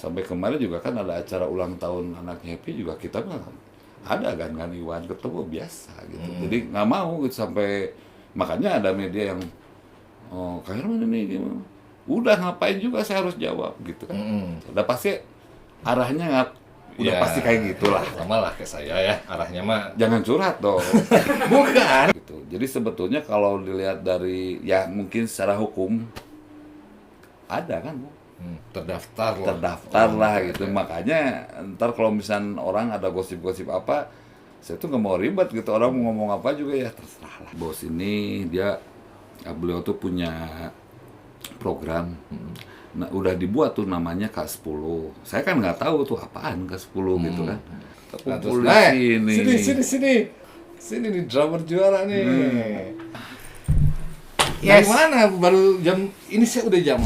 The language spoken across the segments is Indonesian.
Sampai kemarin juga kan ada acara ulang tahun anaknya Happy juga kita mah ada kan Iwan ketemu biasa gitu. Jadi nggak mau gitu sampai makanya ada media yang Kak Herman ini gimana? Udah ngapain juga saya harus jawab gitu kan. Udah pasti arahnya udah Ya, pasti kayak gitulah. sama lah kayak saya ya, arahnya mah. Jangan curhat dong. Bukan. Gitu. Jadi sebetulnya kalau dilihat dari ya mungkin secara hukum ada kan Bu? Terdaftar lah gitu. Makanya ntar kalau misalnya orang ada gosip-gosip apa, saya tuh nggak mau ribet gitu. Orang mau ngomong apa juga ya terserah lah. Bos ini beliau tuh punya program. Nah, udah dibuat tuh namanya K10. Saya kan nggak tahu tuh apaan K10 gitu kan. Kumpul di sini. Sini nih drummer juara nih. Yes. Dari mana baru jam ini saya udah jam.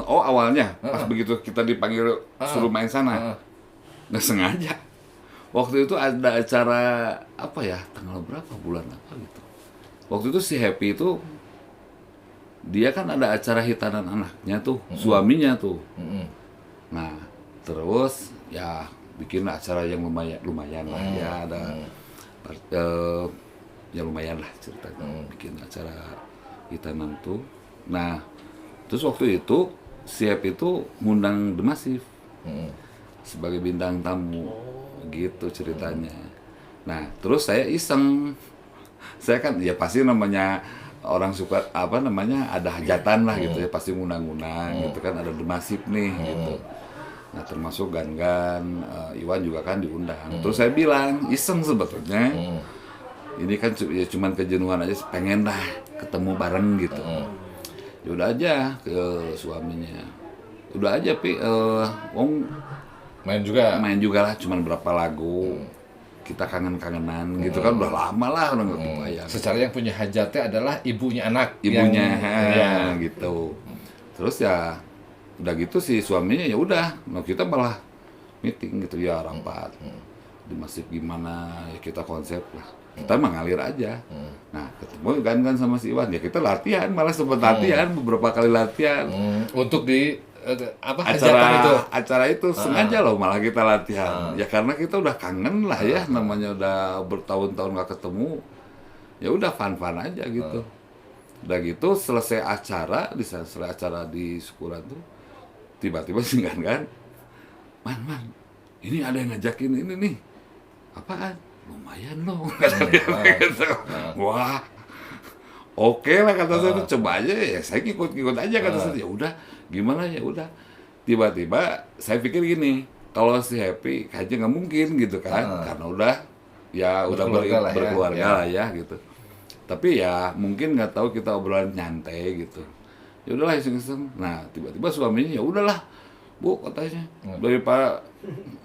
Awalnya pas begitu kita dipanggil suruh main sana, nggak sengaja. Waktu itu ada acara apa ya, tanggal berapa, bulan apa gitu. Waktu itu si Happy itu dia kan ada acara hitanan anaknya tuh, suaminya tuh. Nah, terus ya bikin acara yang lumayan lah ya, ada ya lumayan lah ceritanya, bikin acara hitanan tuh. Nah, terus waktu itu si Happy itu ngundang The Massive sebagai bintang tamu gitu ceritanya. Nah, terus saya iseng. Saya kan ya pasti namanya orang suka apa namanya ada hajatan lah gitu ya, pasti ngundang-ngundang gitu kan, ada The Massive nih gitu. Nah, termasuk Gan-Gan, Iwan juga kan diundang. Terus saya bilang, iseng sebetulnya. Ini kan ya cuman kejenuhan aja, pengen lah ketemu bareng gitu. Ya udah aja ke suaminya. Udah aja Main juga lah, cuman berapa lagu. Kita kangen-kangenan gitu kan, udah lama lah udah nggak kebayang. Secara yang punya hajatnya adalah ibunya anak. Ibunya gitu. Terus ya udah gitu si suaminya ya udah, nah kita malah meeting gitu ya, rapat. Di masjid gimana ya, kita konsep lah. Kita mengalir aja. Nah, ketemu kan sama si Iwan ya, kita latihan, malah sempat latihan beberapa kali latihan. Untuk di hajatan itu. Acara itu sengaja loh malah kita latihan. Ya karena kita udah kangen lah ya, namanya udah bertahun-tahun nggak ketemu. Ya udah fun-fun aja gitu. Udah gitu selesai acara di syukuran tuh, tiba-tiba sih kan, man, ini ada yang ngajakin ini nih. Apaan? Lumayan loh, kata dia gitu. Wah, oke lah kata saya, coba aja ya, saya ngikut aja kata saya. Ya udah, gimana ya udah. Tiba-tiba saya pikir gini, kalau si Happy kayaknya nggak mungkin gitu kan, karena udah berkeluarga lah ya gitu. Tapi ya mungkin nggak tahu, kita obrolan nyantai gitu. Ya udahlah iseng-iseng. Nah, tiba-tiba suaminya ya udahlah, Bu, katanya. Daripada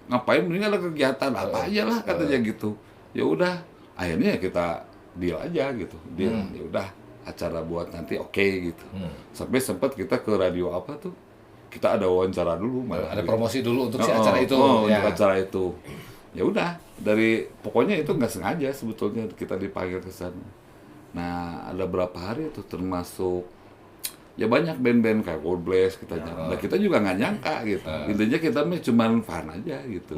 ngapain, mending ada kegiatan apa aja lah katanya gitu. Ya udah, akhirnya kita deal aja gitu. Deal. Ya udah, acara buat nanti oke gitu. Sampai sempat kita ke radio apa tuh? Kita ada wawancara dulu malah. Ada promosi dulu untuk si acara itu. Untuk acara itu. Ya udah, pokoknya itu nggak sengaja sebetulnya kita dipanggil ke sana. Nah, ada berapa hari itu termasuk ya banyak band-band kayak Coldplay kita nyangka. Nah, kita juga nggak nyangka gitu. Intinya kita mah cuman fun aja gitu.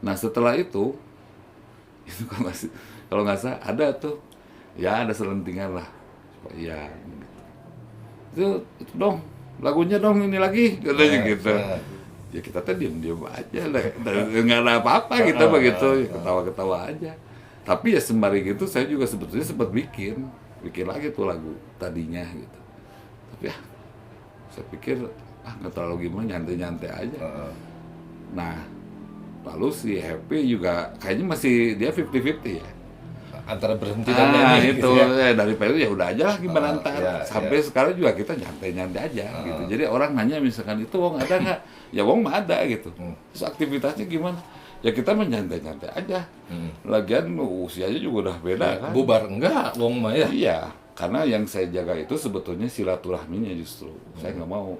Nah, setelah itu kalau nggak salah ada tuh ya ada selentingan lah. Iya. Itu dong, lagunya dong ini lagi katanya gitu. Ya kita tuh diam-diam aja lah. Nggak ada apa-apa kita begitu, ketawa-ketawa aja. Tapi ya sembari gitu saya juga sebetulnya sempat bikin lagi tuh lagu tadinya gitu. Tapi ya saya pikir nggak terlalu gimana, nyantai-nyantai aja. Nah, lalu si Happy juga kayaknya masih dia 50-50 ya. Antara berhenti dan nyanyi itu gitu ya. daripada itu ya udah aja lah gimana ntar. Sampai sekarang juga kita nyantai-nyantai aja gitu. Jadi orang nanya misalkan itu Wong ada nggak? Ya Wong mah ada gitu. Terus aktivitasnya gimana? Ya kita menyantai-nyantai aja. Lagian usianya juga udah beda kan. Bubar enggak Wong mah ya. Iya, karena yang saya jaga itu sebetulnya silaturahminya justru. Saya nggak mau.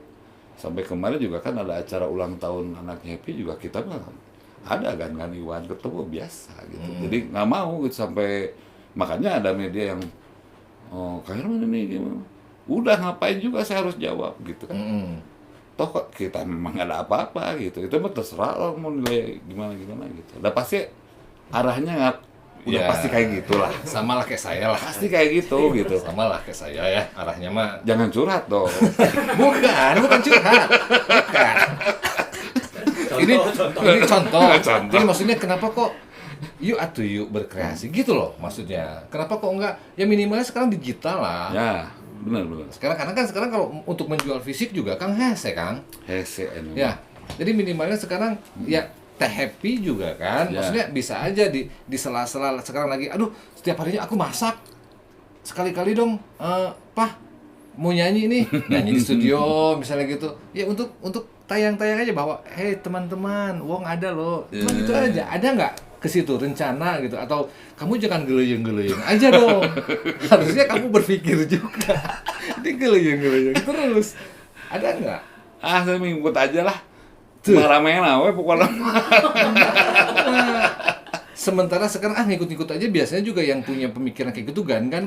Sampai kemarin juga kan ada acara ulang tahun anaknya Happy juga kita mah ada kan Iwan ketemu biasa gitu. Jadi nggak mau gitu sampai Makanya ada media yang Kak Herman ini gimana? Udah ngapain juga saya harus jawab gitu kan. Toh kok kita memang nggak ada apa-apa gitu. Itu mah terserah lo mau nilai gimana gitu. Udah pasti arahnya udah Ya, pasti kayak gitulah. sama lah kayak saya lah. Pasti kayak gitu. Sama lah kayak saya ya, arahnya mah. Jangan curhat dong. Bukan curhat. Bukan. Ini contoh. Jadi maksudnya kenapa kok yuk berkreasi gitu loh maksudnya. Kenapa kok enggak ya minimalnya sekarang digital lah. Ya, benar. Sekarang kalau untuk menjual fisik juga Kang hese Kang. Hese Ya. Jadi minimalnya sekarang ya teh happy juga kan. Ya. Maksudnya bisa aja di sela-sela sekarang lagi aduh setiap harinya aku masak. Sekali-kali dong Pah mau nyanyi di studio misalnya gitu. Ya untuk tayang-tayang aja bahwa hey teman-teman, wong ada loh. Cuma gitu aja. Ada nggak ke situ rencana gitu atau kamu jangan geleyeng-geleyeng aja dong. Harusnya kamu berpikir juga. Ini geleyeng-geleyeng terus. Ada nggak? Saya ngikut aja lah. Marah-main awe pokoknya. Sementara sekarang ngikut-ngikut aja biasanya juga yang punya pemikiran kayak gitu Gan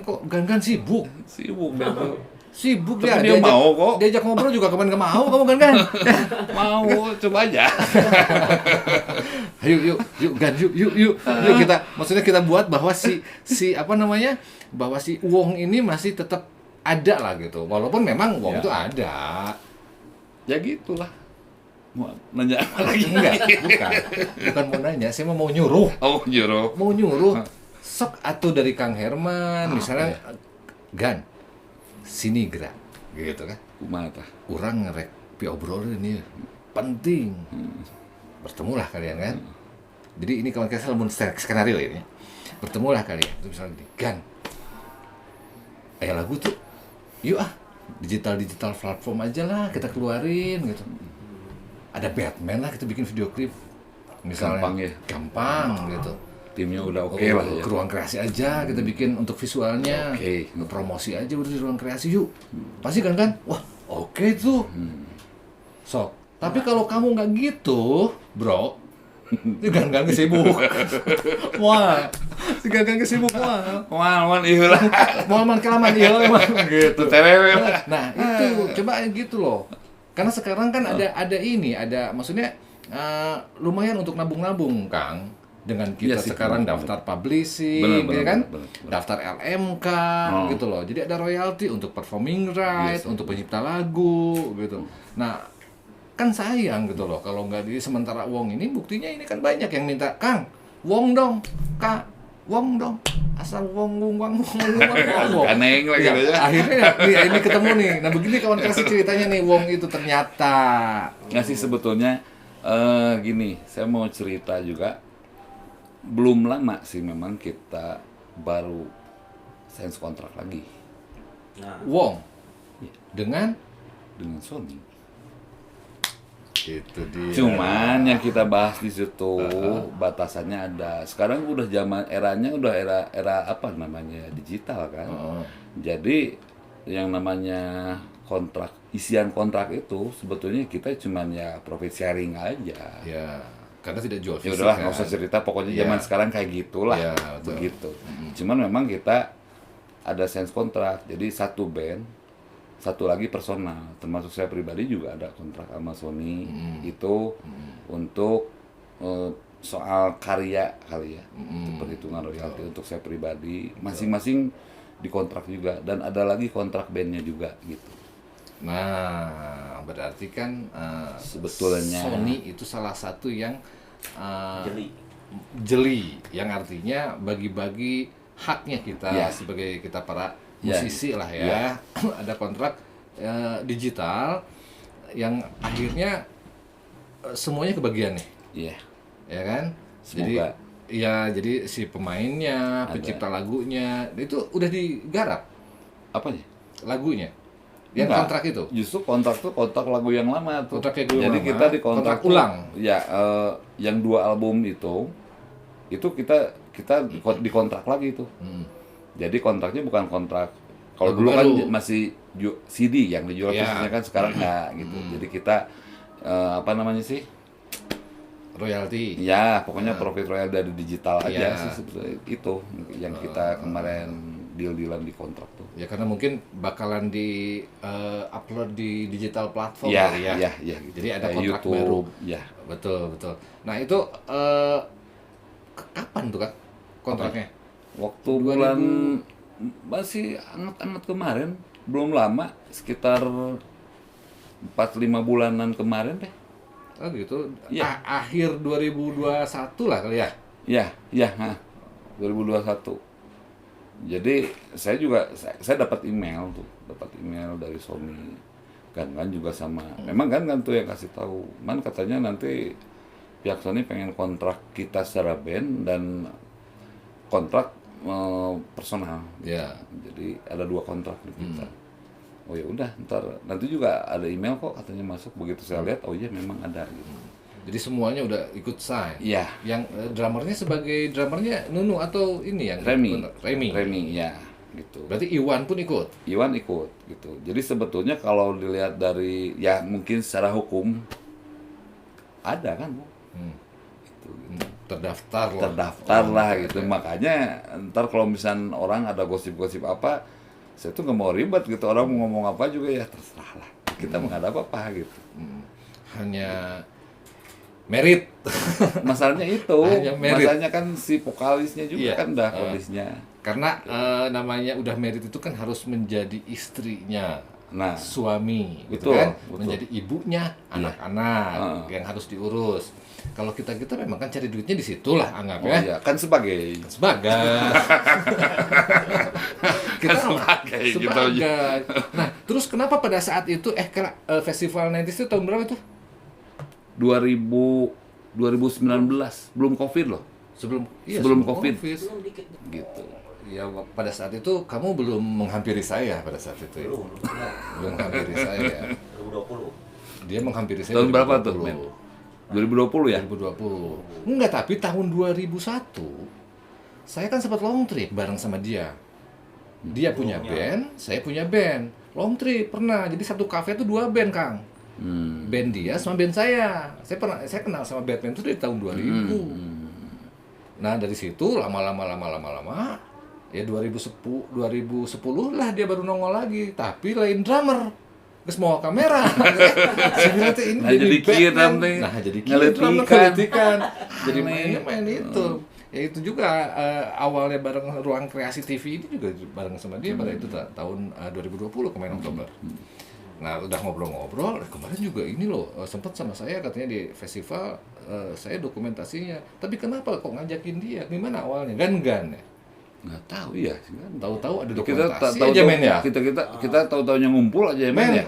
sibuk. Sibuk deh tuh. Sibuk Tapi dia mau kok. Diajak ngobrol juga kamu nggak mau kamu kan? Mau, coba aja. Yuk Gan, yuk kita maksudnya kita buat bahwa si bahwa si Wong ini masih tetap ada lah gitu. Walaupun memang Wong itu ada. Ya gitulah. Mau nanya apa lagi? Bukan mau nanya, saya mau nyuruh. Nyuruh. Mau nyuruh. Sok atuh dari Kang Herman misalnya Gan sini gerak gitu kan. Kumaha Urang ngerek obrolin ini penting. Bertemulah kalian kan. Jadi ini kalau kita lamun skenario ini. Bertemulah kalian. Itu misalnya gini, Gan. Lagu tuh yuk digital platform aja lah kita keluarin gitu. Ada Batman lah kita bikin video klip. Misalnya gampang gitu. Timnya udah oke lah ya. Ke ruang kreasi aja kita bikin untuk visualnya. Promosi aja udah di ruang kreasi yuk. Pasti kan? Wah, oke tuh. So, tapi kalau kamu nggak gitu, bro, Gan sibuk. Wah, Gan sibuk wah. Wan ieu lah. Moal kelaman ieu emang gitu. Tewewe. Nah, itu coba gitu loh. Karena sekarang kan ada maksudnya lumayan untuk nabung-nabung, Kang. Dengan kita sekarang daftar publishing, ya kan? Daftar LMK, gitu loh. Jadi ada royalti untuk performing rights, untuk pencipta lagu, gitu. Nah, kan sayang gitu loh kalau nggak sementara Wong ini buktinya ini kan banyak yang minta Kang, Wong dong, Kak, Wong dong. Asal Wong. Kaneng lagi ya. Akhirnya ini ketemu nih. Nah, begini kawan kasih ceritanya nih Wong itu ternyata. Nggak sih sebetulnya gini, saya mau cerita juga. Belum lama sih memang kita baru sign kontrak lagi. Wong dengan Sony. Itu dia. Cuman yang kita bahas di situ batasannya ada. Sekarang udah zaman eranya udah era apa namanya digital kan. Jadi yang namanya isian kontrak itu sebetulnya kita cuman ya profit sharing aja. Ya. Karena tidak jual fisik. Ya udahlah, nggak usah cerita. Pokoknya zaman sekarang kayak gitulah, begitu. Cuman memang kita ada sense kontrak. Jadi satu band, satu lagi personal. Termasuk saya pribadi juga ada kontrak sama Sony itu untuk soal karya kali ya, untuk perhitungan royalti untuk saya pribadi. Masing-masing dikontrak juga dan ada lagi kontrak bandnya juga gitu. Nah, berarti kan sebetulnya Sony itu salah satu yang jeli, yang artinya bagi-bagi haknya kita sebagai kita para musisi lah ya. Ada kontrak digital yang akhirnya semuanya kebagian nih. Iya. Ya kan? Semoga. Jadi si pemainnya, pencipta lagunya itu udah digarap. Apanya? Lagunya. Yang kontrak itu? Justru kontrak tuh kontrak lagu yang lama tuh. Jadi lama, kita di kontrak ulang. Ya, yang 2 album itu kita di kontrak lagi itu. Jadi kontraknya bukan kontrak. Kalau dulu kan masih CD yang dijual fisiknya kan sekarang enggak gitu. Jadi kita apa namanya sih? royalti. Ya, pokoknya profit royal dari digital aja Ya. sih sebetulnya itu yang kita kemarin deal-dealan di kontrak tuh. Ya karena mungkin bakalan di upload di digital platform Ya, kali ya. ya gitu. Jadi ada Kayak kontrak YouTube, baru. ya. Betul, betul. Nah, itu kapan tuh Kak kontraknya? Waktu 2000 bulan masih anget-anget kemarin, belum lama, sekitar 4-5 bulanan kemarin deh. Oh gitu. Iya. Akhir 2021 lah kali ya. Ya, 2021. Jadi saya dapat email dari Sony. Kan juga sama. Memang kan tuh yang kasih tahu. Man katanya nanti pihak Sony pengen kontrak kita secara band dan kontrak personal. Ya. Jadi ada 2 kontrak di kita. Oh ya udah, ntar nanti juga ada email kok katanya masuk. Begitu saya lihat, oh iya memang ada gitu. Jadi semuanya udah ikut sign. Iya. Yang drummernya sebagai drummernya Nunu atau ini yang Remy, Remy. ya gitu. Berarti Iwan pun ikut. Iwan ikut gitu. Jadi sebetulnya kalau dilihat dari ya mungkin secara hukum ada kan, Bu? Gitu. Terdaftar lah gitu. Makanya ntar kalau misalnya orang ada gosip-gosip apa, saya tuh nggak mau ribet gitu. Orang mau ngomong apa juga ya terserah lah. Kita menghadap apa gitu. Hanya merit. Masalahnya itu, Hanya merit. masalahnya kan si vokalisnya juga Iya. kan udah kondisinya. Karena namanya udah merit itu kan harus menjadi istrinya. Nah, Suami, gitu betul, kan? betul. Menjadi ibunya, anak-anak yang harus diurus. Kalau kita memang kan cari duitnya di situlah anggap oh ya. iya, kan sebagai Sebagai kita sebagai gitu sebagai. Nah, terus kenapa pada saat itu festival 90s itu tahun berapa tuh? 2019 belum Covid loh. Sebelum COVID. Gitu. Ya pada saat itu kamu belum menghampiri saya pada saat itu. Belum. Belum menghampiri saya. 2020. Dia menghampiri saya. Tahun berapa tuh, 2020. Men? 2020 ya? 2020. Enggak, tapi tahun 2001 saya kan sempat long trip bareng sama dia. Dia punya band, saya punya band. Long trip pernah. Jadi satu kafe itu 2 band, Kang. Band dia sama band saya. Saya kenal sama Batman itu dari tahun 2000. Nah, dari situ lama-lama ya 2010 lah dia baru nongol lagi, tapi lain drummer. Terus mau kamera. Saya bilang tuh ini Nah, jadi kiram Batman. nih. Nah, jadi Ngeletikan. ngeletikan. Jadi Aneh. main itu. Ya itu juga awalnya bareng Ruang Kreasi TV ini juga bareng sama dia pada itu tahun 2020 kemarin Oktober. Nah, udah ngobrol-ngobrol, kemarin juga ini loh, sempat sama saya katanya di festival, saya dokumentasinya. Tapi kenapa kok ngajakin dia? Gimana awalnya? Gan-gan ya? Nggak tahu ya. Kan. Tahu-tahu ada Kita dokumentasi tahu aja men ya? Kita tahu-taunya ngumpul aja ya, Men Men, ya.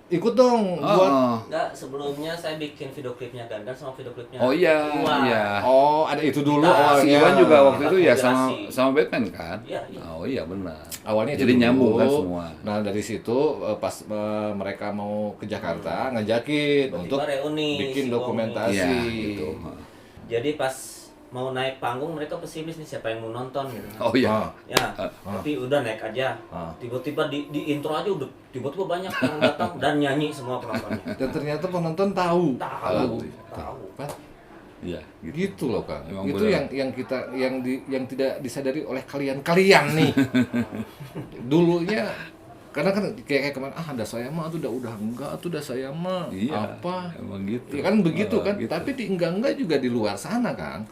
ikut dong buat... Enggak, sebelumnya saya bikin video klipnya Gandan sama video klipnya Oh iya, Iwan. iya. Oh, ada itu dulu Kita- awalnya. Si Iwan juga waktu itu ya Konspirasi. sama Batman kan? Iya, iya. Oh iya benar. Awalnya itu Jadi dulu. nyambung kan semua. Nah, dari situ pas mereka mau ke Jakarta, ngajakin Tiba-tiba untuk reuni, bikin si dokumentasi. Iya, gitu. Jadi pas mau naik panggung mereka pesimis nih siapa yang mau nonton gitu. Oh iya. Ah. Ya, tapi udah naik aja. Ah. Tiba-tiba di intro aja udah tiba-tiba banyak yang datang dan nyanyi semua penontonnya. Dan ternyata penonton tahu. Tahu. Pak, Iya, gitu. gitu loh Kang. Emang Itu benar. yang tidak disadari oleh kalian nih. Dulunya karena kan kayak kemarin ada saya mah tuh udah enggak tuh udah saya mah Iya. apa Emang gitu. ya kan begitu kan Gitu. tapi di enggak juga di luar sana kan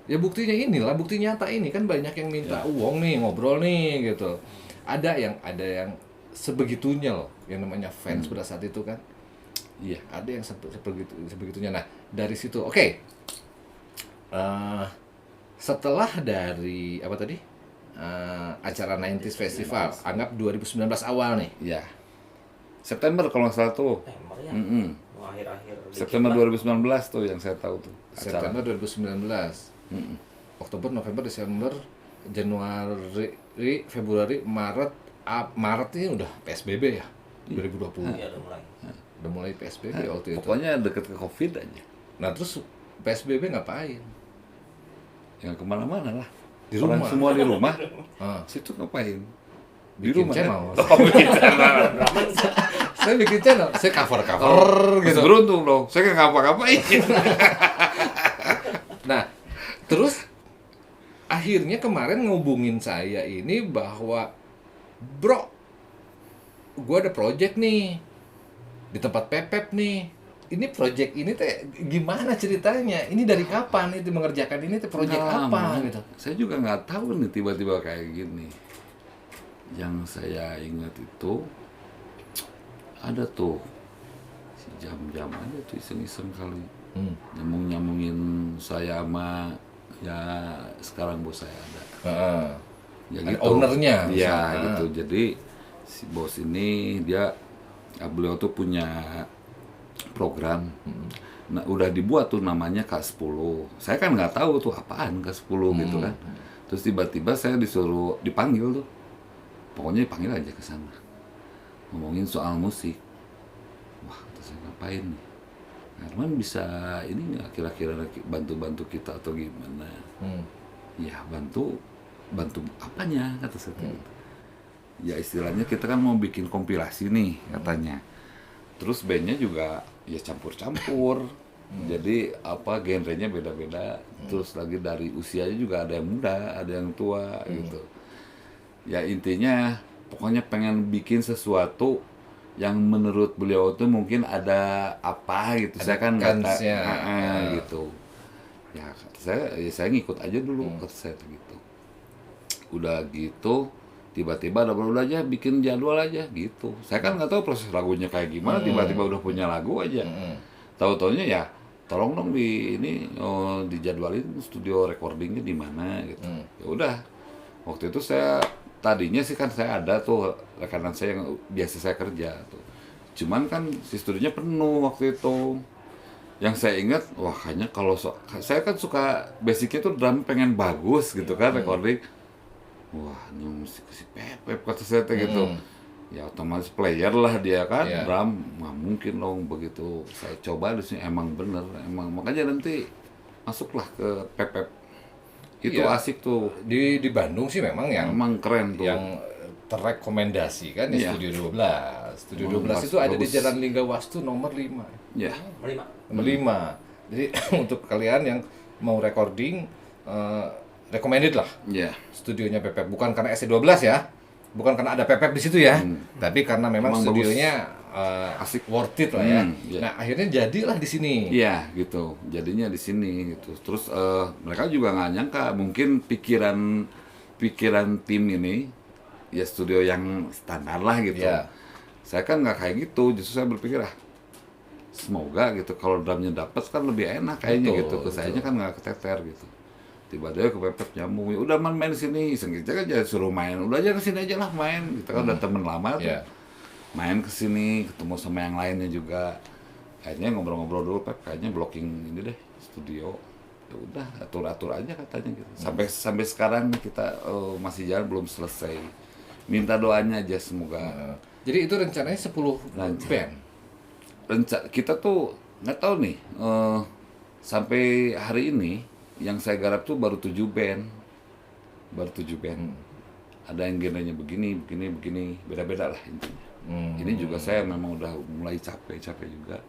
ya buktinya inilah bukti nyata ini kan banyak yang minta uang nih ngobrol nih gitu ada yang sebegitunya loh yang namanya fans pada saat itu kan Iya. ada yang sebegitunya. Nah dari situ oke. Setelah dari apa tadi acara 90s Festival anggap 2019 awal nih Iya. September kalau nggak salah tuh. September ya. Mau akhir-akhir dikit September lah. 2019 tuh yang saya tahu tuh. Acara. September 2019 Oktober November Desember Januari Februari Maret Maret ini udah PSBB ya 2020 Iya, udah mulai. udah mulai PSBB waktu itu. Pokoknya deket ke Covid aja. Nah terus PSBB ngapain? Yang kemana-mana lah. Di Orang rumah. semua di rumah. Ah, Situ ngapain? Di bikin rumah channel. kan? Oh, bikin channel. Saya bikin channel, saya cover gitu. Beruntung dong. Saya nggak ngapa-ngapain. Terus akhirnya kemarin ngubungin saya ini bahwa bro, gue ada project nih di tempat Pepep nih. Ini project ini teh gimana ceritanya? Ini dari kapan itu mengerjakan ini teh project apa gitu? Saya juga nggak tahu nih tiba-tiba kayak gini. Yang saya ingat itu ada tuh si jam-jam aja tuh iseng-iseng kali nyambungin saya sama ya sekarang bos saya ada. Ya Ada gitu. ownernya. Iya gitu. Jadi si bos ini beliau tuh punya program. Nah, udah dibuat tuh namanya K10. Saya kan nggak tahu tuh apaan K10 gitu kan. Terus tiba-tiba saya disuruh dipanggil tuh. Pokoknya dipanggil aja ke sana. Ngomongin soal musik. Wah, terus saya ngapain nih? Herman bisa ini nggak kira-kira bantu-bantu kita atau gimana? Ya bantu apanya kata saya. Ya istilahnya kita kan mau bikin kompilasi nih katanya. Terus bandnya juga ya campur-campur. Jadi apa genrenya beda-beda. Terus lagi dari usianya juga ada yang muda, ada yang tua gitu. Ya intinya pokoknya pengen bikin sesuatu yang menurut beliau itu mungkin ada apa gitu. Saya kan nggak tahu gitu. Ya saya ngikut aja dulu kata saya gitu. Udah gitu tiba-tiba udah aja bikin jadwal aja gitu. Saya kan nggak tahu proses lagunya kayak gimana, tiba-tiba udah punya lagu aja. Tahu-taunya ya tolong dong dijadwalin studio recordingnya di mana gitu. Ya udah. Waktu itu saya tadinya sih kan saya ada tuh rekanan saya yang biasa saya kerja tuh. Cuman kan si studionya penuh waktu itu. Yang saya ingat, wah kayaknya kalau saya kan suka basicnya tuh drum pengen bagus gitu kan recording. Wah, ini mesti si Pepep kata saya gitu. Ya otomatis player lah dia kan, drum nggak mungkin dong begitu. Saya coba di sini emang bener, emang makanya nanti masuklah ke Pepep. Itu asik tuh. Di Bandung sih memang emang keren tuh. Yang terrekomendasi kan di Studio 12. Studio 12 itu ada di Jalan Linggawastu nomor 5. Iya. Nomor 5. Jadi untuk kalian yang mau recording recommended lah. Iya. Studionya Pepep, bukan karena SC12 ya. Bukan karena ada Pepep di situ ya. Tapi karena memang studionya asik, worth it lah ya. Yeah. Nah, akhirnya jadilah di sini. Iya, gitu. Jadinya di sini gitu. Terus mereka juga nggak nyangka mungkin pikiran tim ini ya studio yang standar lah gitu. Yeah. Saya kan nggak kayak gitu. Justru saya berpikir semoga gitu kalau drumnya dapat kan lebih enak kayaknya gitu. Ke sayanya kan nggak keteter gitu. Tiba-tiba ke Pepep nyambung, udah main sini, iseng kita aja suruh main, udah aja kesini aja lah main, kita kan udah temen lama tuh, main kesini, ketemu sama yang lainnya juga, akhirnya ngobrol-ngobrol dulu Pep, kayaknya blocking ini deh studio, ya udah atur aja katanya gitu, sampai sekarang kita masih jalan belum selesai, minta doanya aja semoga. Jadi itu rencananya 10 band. Kita tuh nggak tahu nih, sampai hari ini. Yang saya garap tuh baru 7 band. Ada yang genrenya begini, beda-beda lah intinya. Ini juga saya memang udah mulai capek juga.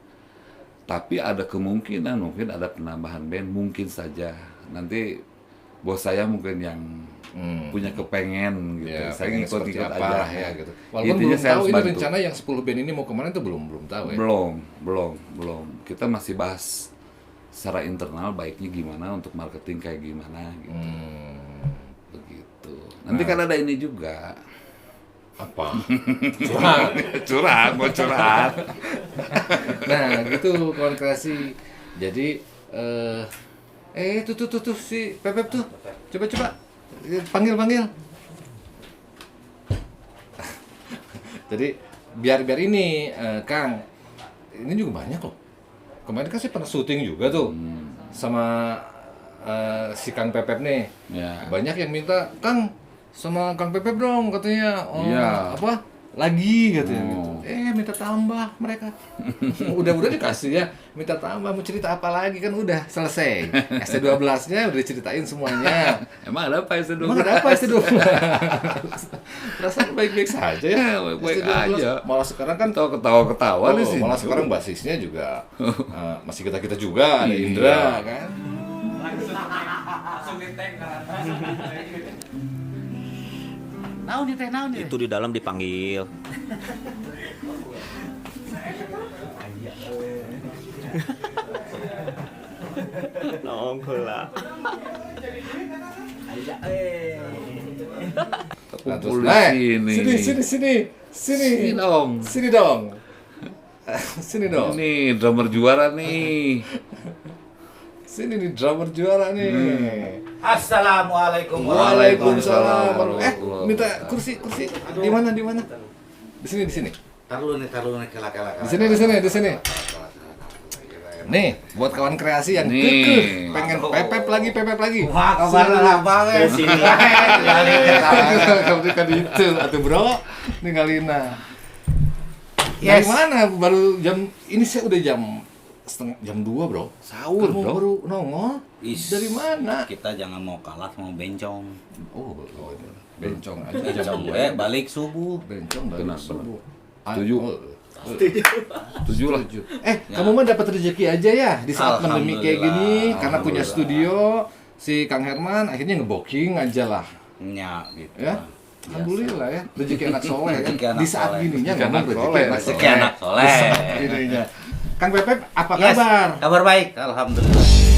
Tapi ada kemungkinan mungkin ada penambahan band, mungkin saja. Nanti bos saya mungkin yang punya kepengen gitu. Ya, saya ngikut aja ya gitu. Walaupun intinya belum saya tahu harus ini bantu. rencana yang 10 band ini mau kemana itu belum tahu ya. Belum. Kita masih bahas secara internal baiknya gimana untuk marketing kayak gimana gitu. Begitu. Nanti kan ada ini juga. Apa? Curhat. Nah, gitu kawan kreasi. Jadi tuh si Pepep tuh. Coba. Panggil. Jadi biar ini Kang. Ini juga banyak loh. Kemarin kan saya pernah syuting juga tuh sama si Kang Pepep nih. Ya. Banyak yang minta, Kang sama Kang Pepep dong katanya. Iya. Lagi katanya gitu. Minta tambah mereka. udah dikasih ya. Minta tambah, mau cerita apa lagi kan udah selesai. ST12-nya udah diceritain semuanya. Emang ada apa ST12? Emang ada apa ST12? Perasaan baik-baik saja ya. Baik-baik ST12. aja. Malah sekarang kan ketawa nih sih. malah sekarang basisnya juga masih kita juga ada Indra kan. Naon nih teh, naon nih? Itu di dalam dipanggil. Nongol lah. Nah, terus, Kumpul di nah, sini. sini dong. sini dong, sini dong, Ini drummer juara nih. sini nih drummer juara nih. Assalamualaikum. Waalaikumsalam. Waalaikumsalam. Minta kursi. Di mana? Di sini. Tar lu nih kela-kela. Di sini. Nih, buat kawan kreasi yang Nih. kekeh, pengen pepep lagi. Wah, kabar banget. Di sini. Kamu kan itu, atuh bro, ninggalina. Dari Yes. mana? Baru jam ini saya udah jam 2 bro. Sahur, Kamu bro. baru nongol? Is. Dari mana? Kita jangan mau kalah sama bencong. Oh, bencong aja. Bencong balik subuh. Bencong dari Benar, subuh. Setuju. Setuju lah. Kamu mah dapat rezeki aja ya di saat pandemi kayak gini, Alhamdulillah. karena punya studio. Si Kang Herman akhirnya ngebooking aja lah, Nya gitu. ya. Alhamdulillah ya, rezeki anak soleh kan. Rezeki anak Di saat soleh. gininya Rezeki ngomong anak rezeki soleh. anak Rezeki soleh. anak soleh. Di saat gininya. Kang Pepep, apa Yes, kabar? kabar baik. Alhamdulillah.